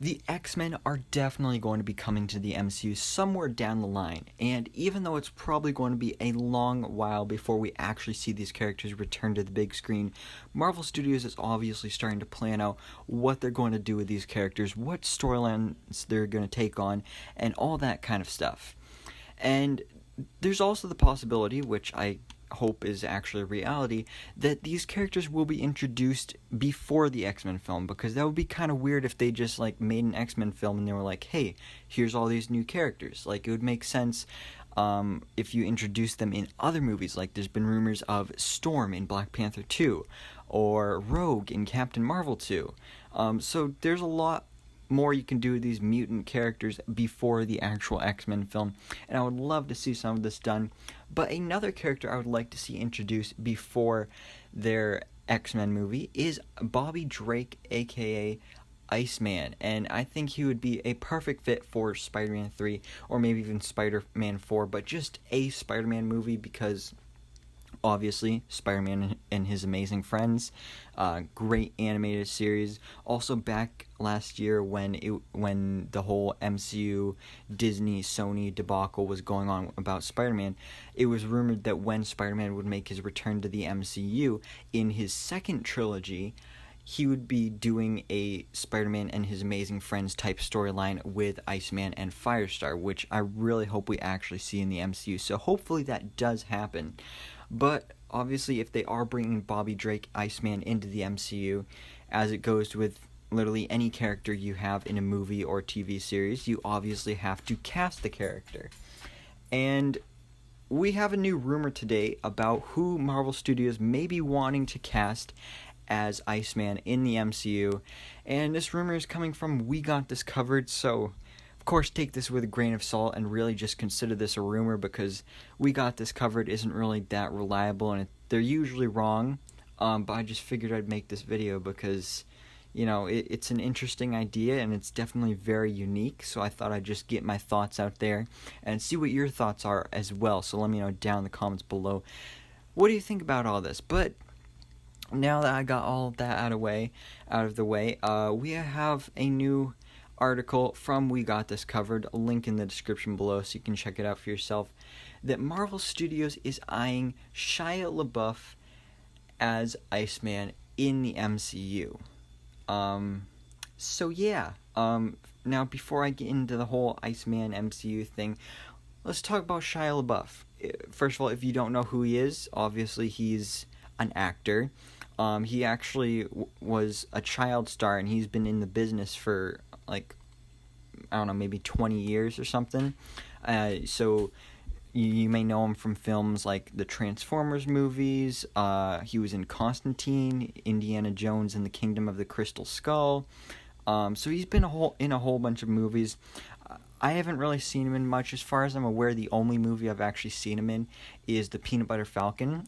The X-Men are definitely going to be coming to the MCU somewhere down the line, and even though it's probably going to be a long while before we actually see these characters return to the big screen, Marvel Studios is obviously starting to plan out what they're going to do with these characters, what storylines they're going to take on, and all that kind of stuff. And there's also the possibility, which I hope is actually a reality, that these characters will be introduced before the X-Men film, because that would be kind of weird if they just like made an X-Men film and they were like, hey, here's all these new characters. Like, it would make sense if you introduce them in other movies. Like, there's been rumors of Storm in Black Panther 2 or Rogue in Captain Marvel 2. So there's a lot more you can do with these mutant characters before the actual X-Men film, and I would love to see some of this done. But another character I would like to see introduced before their X-Men movie is Bobby Drake, aka Iceman, and I think he would be a perfect fit for Spider-Man 3 or maybe even Spider-Man 4, but just a Spider-Man movie, because obviously Spider-Man and His Amazing Friends, great animated series. Also back last year when the whole MCU Disney Sony debacle was going on about Spider-Man, it was rumored that when Spider-Man would make his return to the MCU in his second trilogy, he would be doing a Spider-Man and His Amazing Friends type storyline with Iceman and Firestar, which I really hope we actually see in the MCU. So hopefully that does happen. But obviously, if they are bringing Bobby Drake, Iceman, into the MCU, as it goes with literally any character you have in a movie or TV series, you obviously have to cast the character. And we have a new rumor today about who Marvel Studios may be wanting to cast as Iceman in the MCU. And this rumor is coming from We Got This Covered, so of course, take this with a grain of salt and really just consider this a rumor, because We Got This Covered isn't really that reliable, and they're usually wrong. But I just figured I'd make this video because, it's an interesting idea and it's definitely very unique. So I thought I'd just get my thoughts out there and see what your thoughts are as well. So let me know down in the comments below. What do you think about all this? But now that I got all of that out of the way, we have a new article from We Got This Covered, a link in the description below so you can check it out for yourself, that Marvel Studios is eyeing Shia Labeouf as Iceman in the MCU. So yeah, now before I get into the whole Iceman MCU thing, let's talk about Shia Labeouf. First of all, if you don't know who he is, obviously he's an actor. He actually was a child star, and he's been in the business for like, I don't know, maybe 20 years or something. So you may know him from films like the Transformers movies. He was in Constantine, Indiana Jones and the Kingdom of the Crystal Skull. So he's been in a whole bunch of movies. I haven't really seen him in much. As far as I'm aware, the only movie I've actually seen him in is The Peanut Butter Falcon.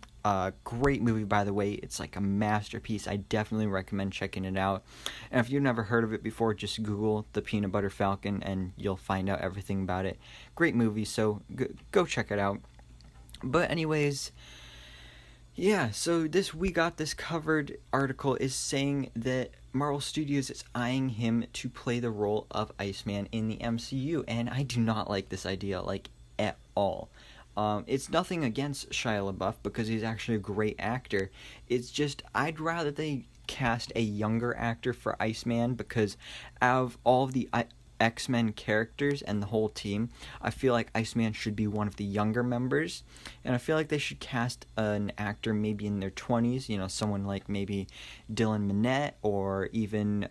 Great movie, by the way. It's like a masterpiece. I definitely recommend checking it out. And if you've never heard of it before, just Google The Peanut Butter Falcon and you'll find out everything about it. Great movie, so go check it out. But anyways, yeah, so this We Got This Covered article is saying that Marvel Studios is eyeing him to play the role of Iceman in the MCU, and I do not like this idea, like, at all. It's nothing against Shia LaBeouf, because he's actually a great actor. It's just, I'd rather they cast a younger actor for Iceman, because out of all of the X-Men characters and the whole team, I feel like Iceman should be one of the younger members, and I feel like they should cast an actor maybe in their 20s, someone like maybe Dylan Minnette or even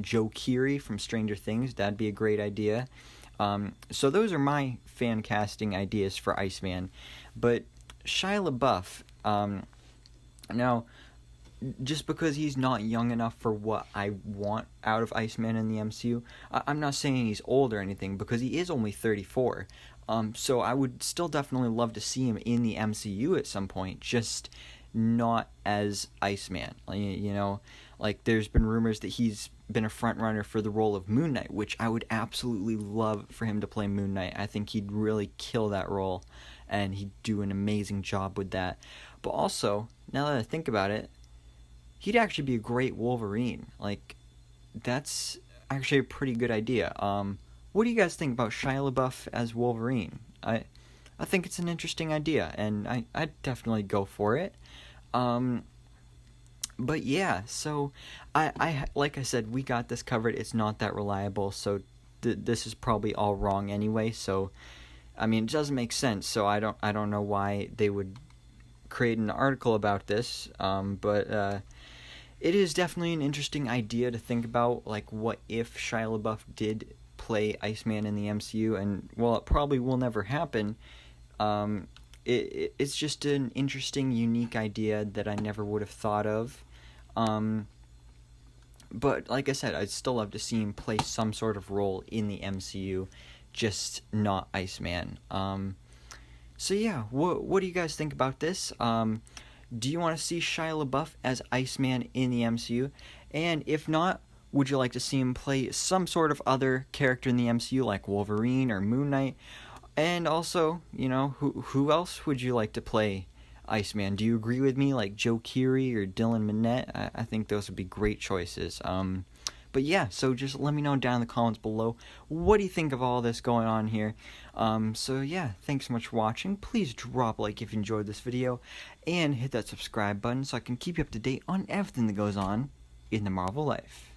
Joe Keery from Stranger Things. That'd be a great idea. So those are my fan casting ideas for Iceman. But Shia LaBeouf, now, just because he's not young enough for what I want out of Iceman in the MCU, I'm not saying he's old or anything, because he is only 34. So I would still definitely love to see him in the MCU at some point, just not as Iceman. Like there's been rumors that he's been a front runner for the role of Moon Knight, which I would absolutely love for him to play Moon Knight. I think he'd really kill that role, and he'd do an amazing job with that. But also, now that I think about it, he'd actually be a great Wolverine. Like, that's actually a pretty good idea. What do you guys think about Shia Labeouf as Wolverine? I think it's an interesting idea, and I'd definitely go for it. But yeah, so I like I said, we got this covered. It's not that reliable, so this is probably all wrong anyway. So I mean, it doesn't make sense. So I don't know why they would create an article about this. But it is definitely an interesting idea to think about. Like, what if Shia LaBeouf did play Iceman in the MCU? And well, it probably will never happen. It's just an interesting, unique idea that I never would have thought of. But like I said, I'd still love to see him play some sort of role in the MCU, just not Iceman. So yeah, what do you guys think about this? Do you want to see Shia LaBeouf as Iceman in the MCU? And if not, would you like to see him play some sort of other character in the MCU, like Wolverine or Moon Knight? And also, you know, who else would you like to play Iceman? Do you agree with me, like Joe Keery or Dylan Minnette? I think those would be great choices. But yeah, so just let me know down in the comments below. What do you think of all this going on here? So yeah, thanks so much for watching. Please drop a like if you enjoyed this video, and hit that subscribe button so I can keep you up to date on everything that goes on in the Marvel life.